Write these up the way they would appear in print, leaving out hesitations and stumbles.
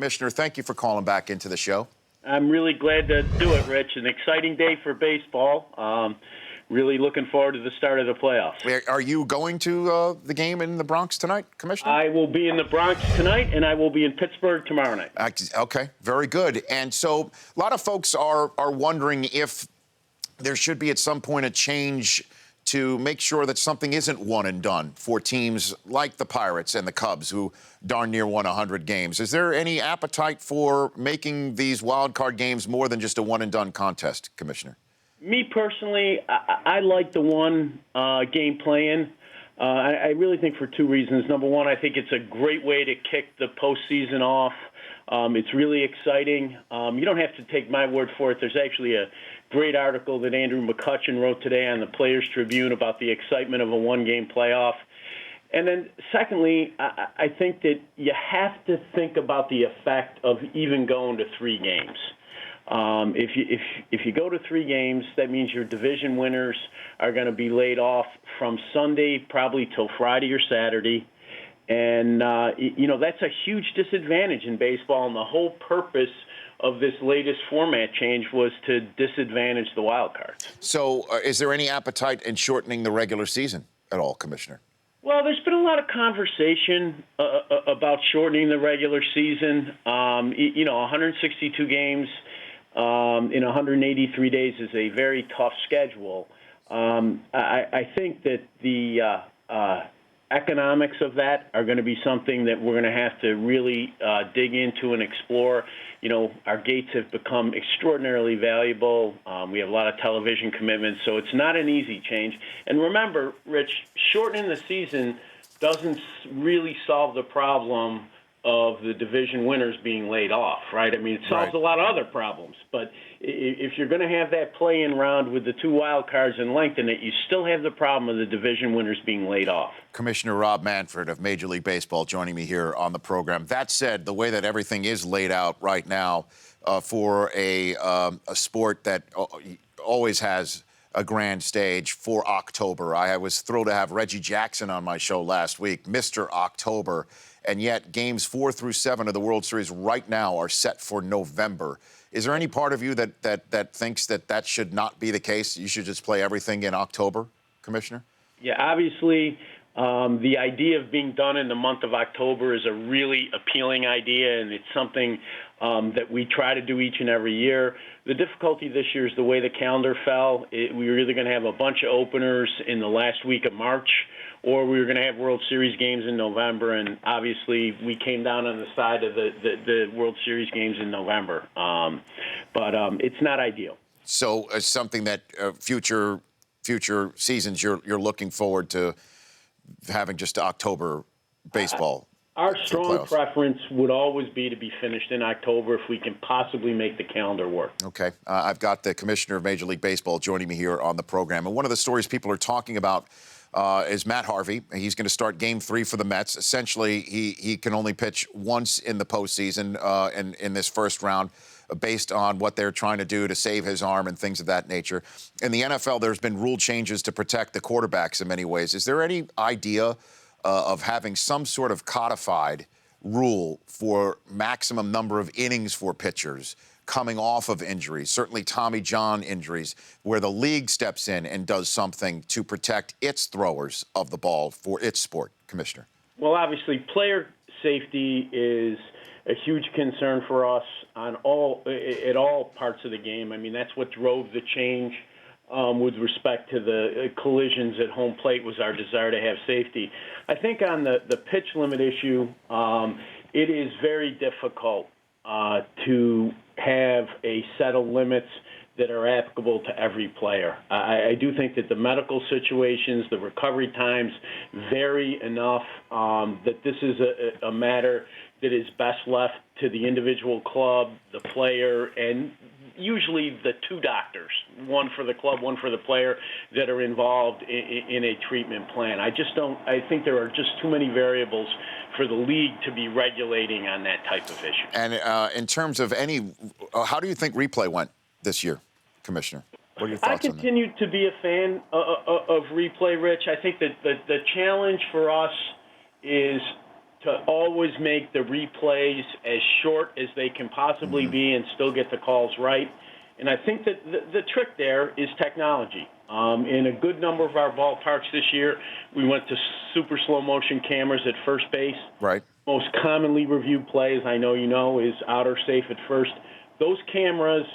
Commissioner, thank you for calling back into the show. I'm really glad to do it, Rich. An exciting day for baseball. Really looking forward to the start of the playoffs. Are you going to the game in the Bronx tonight, Commissioner? I will be in the Bronx tonight, and I will be in Pittsburgh tomorrow night. Okay, very good. And so a lot of folks are wondering if there should be at some point a change to make sure that something isn't one and done for teams like the Pirates and the Cubs, who darn near won 100 games. Is there any appetite for making these wild card games more than just a one and done contest, Commissioner? Me personally, I like the one game plan. I really think for two reasons. Number one, I think it's a great way to kick the postseason off. It's really exciting. You don't have to take my word for it. There's actually a great article that Andrew McCutcheon wrote today on the Players Tribune about the excitement of a one-game playoff. And then secondly, I think that you have to think about the effect of even going to three games. If you go to three games, that means your division winners are going to be laid off from Sunday probably till Friday or Saturday. And, that's a huge disadvantage in baseball, and the whole purpose of this latest format change was to disadvantage the wild cards. So is there any appetite in shortening the regular season at all, Commissioner? Well, there's been a lot of conversation about shortening the regular season. 162 games in 183 days is a very tough schedule. I think that the economics of that are going to be something that we're going to have to really dig into and explore. Our gates have become extraordinarily valuable. We have a lot of television commitments, so it's not an easy change. And remember, Rich, shortening the season doesn't really solve the problem of the division winners being laid off, right? I mean, it solves a lot of other problems. But if you're going to have that play-in round with the two wild cards and lengthen it, you still have the problem of the division winners being laid off. Commissioner Rob Manfred of Major League Baseball joining me here on the program. That said, the way that everything is laid out right now for a sport that always has a grand stage for October. I was thrilled to have Reggie Jackson on my show last week, Mr. October. And yet games 4 through 7 of the World Series right now are set for November. Is there any part of you that thinks that should not be the case? You should just play everything in October, Commissioner? Yeah, obviously, the idea of being done in the month of October is a really appealing idea, and it's something that we try to do each and every year. The difficulty this year is the way the calendar fell. We were either going to have a bunch of openers in the last week of March, or we were going to have World Series games in November, and obviously we came down on the side of the World Series games in November. But it's not ideal. So something that future seasons you're looking forward to having just October baseball. Our strong preference would always be to be finished in October if we can possibly make the calendar work. Okay. I've got the Commissioner of Major League Baseball joining me here on the program. And one of the stories people are talking about is Matt Harvey. He's going to start Game 3 for the Mets. Essentially, he can only pitch once in the postseason in this first round, based on what they're trying to do to save his arm and things of that nature. In the NFL, there's been rule changes to protect the quarterbacks in many ways. Is there any idea of having some sort of codified rule for maximum number of innings for pitchers coming off of injuries, certainly Tommy John injuries, where the league steps in and does something to protect its throwers of the ball for its sport, Commissioner? Well, obviously, player safety is a huge concern for us at all parts of the game. I mean, that's what drove the change with respect to the collisions at home plate, was our desire to have safety. I think on the pitch limit issue, it is very difficult to have a set of limits that are applicable to every player. I do think that the medical situations, the recovery times vary enough that this is a matter that is best left to the individual club, the player, and usually the two doctors, one for the club, one for the player, that are involved in a treatment plan. I think there are just too many variables for the league to be regulating on that type of issue. And in terms of how do you think replay went this year, Commissioner? What are your thoughts on that? I continue to be a fan of replay, Rich. I think that the challenge for us is to always make the replays as short as they can possibly be and still get the calls right. And I think that the trick there is technology. In a good number of our ballparks this year, we went to super slow motion cameras at first base. Right. Most commonly reviewed play, as I know you know, is out or safe at first. Those cameras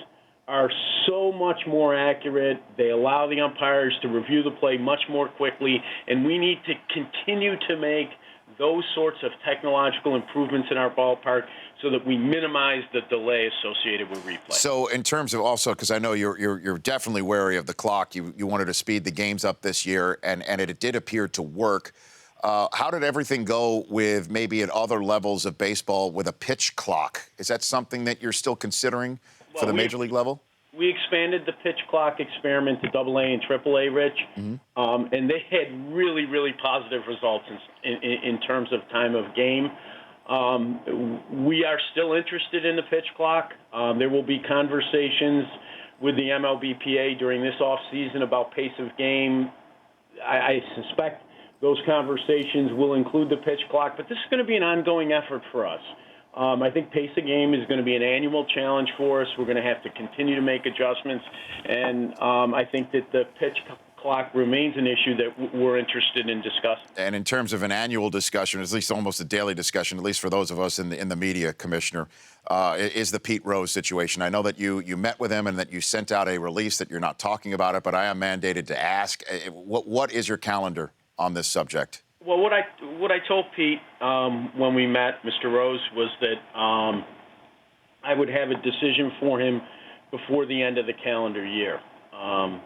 are so much more accurate. They allow the umpires to review the play much more quickly, and we need to continue to make those sorts of technological improvements in our ballpark so that we minimize the delay associated with replay. So in terms of also, because I know you're definitely wary of the clock, you wanted to speed the games up this year, and it did appear to work. How did everything go with maybe at other levels of baseball with a pitch clock? Is that something that you're still considering for the major league level? We expanded the pitch clock experiment to AA and AAA, Rich, and they had really, really positive results in terms of time of game. We are still interested in the pitch clock. There will be conversations with the MLBPA during this offseason about pace of game. I suspect those conversations will include the pitch clock, but this is going to be an ongoing effort for us. I think pace of game is going to be an annual challenge for us. We're going to have to continue to make adjustments, and I think that the pitch clock remains an issue that we're interested in discussing. And in terms of an annual discussion, at least almost a daily discussion, at least for those of us in the media, Commissioner, is the Pete Rose situation. I know that you met with him and that you sent out a release that you're not talking about it, but I am mandated to ask, what is your calendar on this subject? Well, what I told Pete when we met, Mr. Rose, was that I would have a decision for him before the end of the calendar year. I'm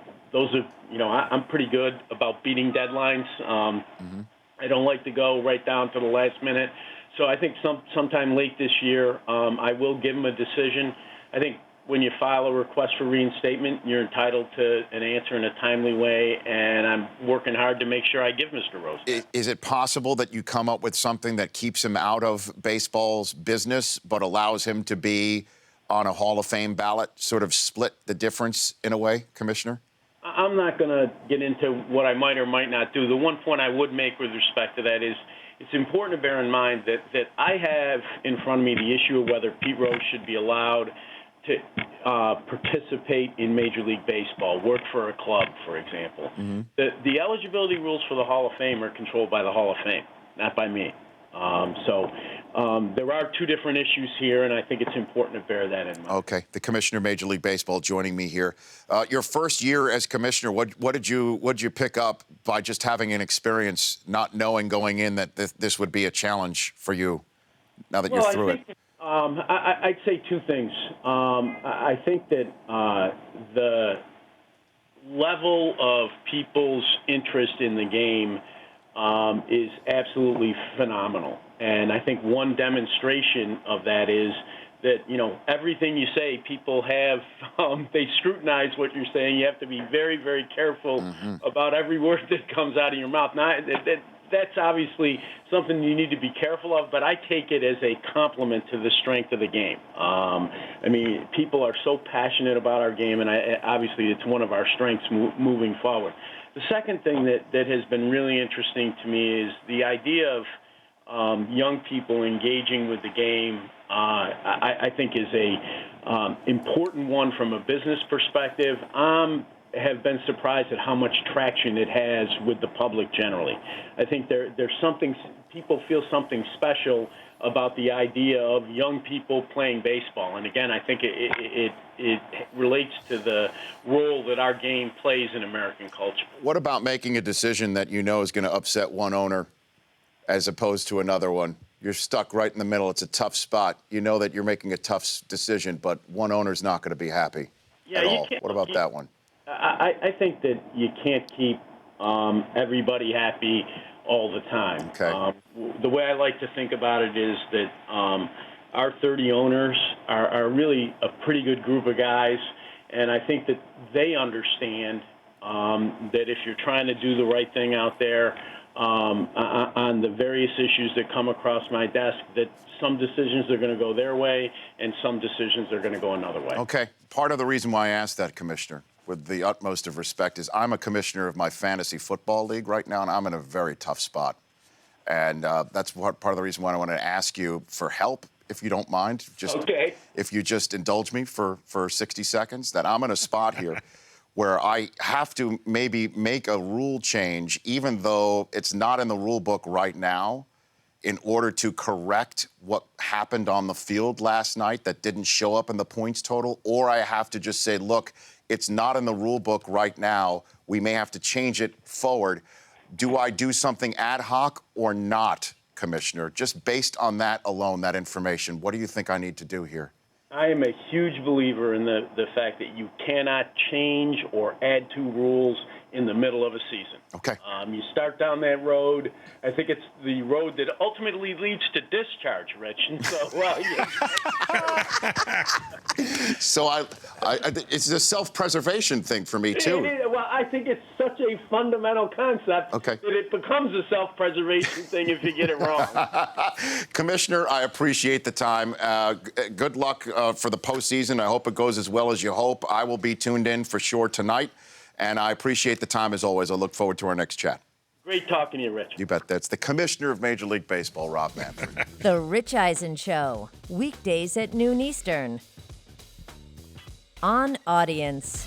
pretty good about beating deadlines. I don't like to go right down to the last minute. So I think sometime late this year, I will give him a decision. I think when you file a request for reinstatement, you're entitled to an answer in a timely way, and I'm working hard to make sure I give Mr. Rose that. Is it possible that you come up with something that keeps him out of baseball's business but allows him to be on a Hall of Fame ballot, sort of split the difference in a way, Commissioner? I'm not going to get into what I might or might not do. The one point I would make with respect to that is it's important to bear in mind that I have in front of me the issue of whether Pete Rose should be allowed to participate in Major League Baseball, work for a club, for example. The eligibility rules for the Hall of Fame are controlled by the Hall of Fame, not by me. There are two different issues here, and I think it's important to bear that in mind. Okay. The Commissioner of Major League Baseball joining me here. Your first year as Commissioner, what did you pick up by just having an experience, not knowing going in that this would be a challenge for you now that you're through it? I'd say two things. I think that the level of people's interest in the game is absolutely phenomenal. And I think one demonstration of that is that, everything you say, people have, they scrutinize what you're saying. You have to be very, very careful about every word that comes out of your mouth. Now, that's obviously something you need to be careful of, but I take it as a compliment to the strength of the game. People are so passionate about our game, and obviously it's one of our strengths moving forward. The second thing that has been really interesting to me is the idea of young people engaging with the game. I think is a important one from a business perspective. Have been surprised at how much traction it has with the public generally. I think there's something, people feel something special about the idea of young people playing baseball. And again, I think it relates to the role that our game plays in American culture. What about making a decision that you know is going to upset one owner as opposed to another one? You're stuck right in the middle. It's a tough spot. You know that you're making a tough decision, but one owner's not going to be happy at all. What about that one? I think that you can't keep everybody happy all the time. Okay. The way I like to think about it is that our 30 owners are really a pretty good group of guys, and I think that they understand that if you're trying to do the right thing out there on the various issues that come across my desk, that some decisions are going to go their way and some decisions are going to go another way. Okay. Part of the reason why I asked that, Commissioner, with the utmost of respect, is I'm a commissioner of my fantasy football league right now, and I'm in a very tough spot. And that's part of the reason why I want to ask you for help, if you don't mind. Just Okay. If you just indulge me for 60 seconds, that I'm in a spot here where I have to maybe make a rule change, even though it's not in the rule book right now, in order to correct what happened on the field last night that didn't show up in the points total, or I have to just say, look, it's not in the rule book right now. We may have to change it forward. Do I do something ad hoc or not, Commissioner? Just based on that alone, that information, what do you think I need to do here? I am a huge believer in the fact that you cannot change or add to rules in the middle of a season. Okay. You start down that road. I think it's the road that ultimately leads to discharge, Rich. And so, well, yeah. So it's a self-preservation thing for me, too. Well, I think it's such a fundamental concept that it becomes a self-preservation thing if you get it wrong. Commissioner, I appreciate the time. Good luck for the postseason. I hope it goes as well as you hope. I will be tuned in for sure tonight, and I appreciate the time as always. I look forward to our next chat. Great talking to you, Rich. You bet. That's the Commissioner of Major League Baseball, Rob Manfred. The Rich Eisen Show, weekdays at noon Eastern. On Audience.